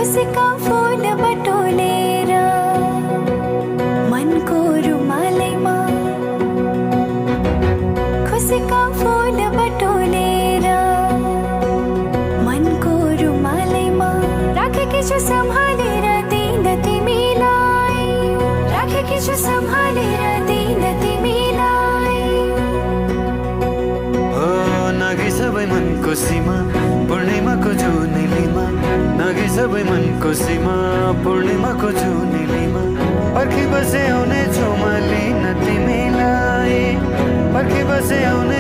खुसीका फूल बटोलेर मनको रुमालैमा खुसीका फूल बटोलेर मनको रुमालैमा राखेकी छु सम्हालेर दिन तिमीलाई राखेकी छु सम्हालेर दिन तिमीलाई हो नाघे सबै मनको सीमा पूर्णिमाको जुनेलीमा नाघे सबै मनको सीमा पूर्णिमाको जुनेलीमा पर्खी बसे आउने छु म लिन तिमीलाई पर्खी बसे आउने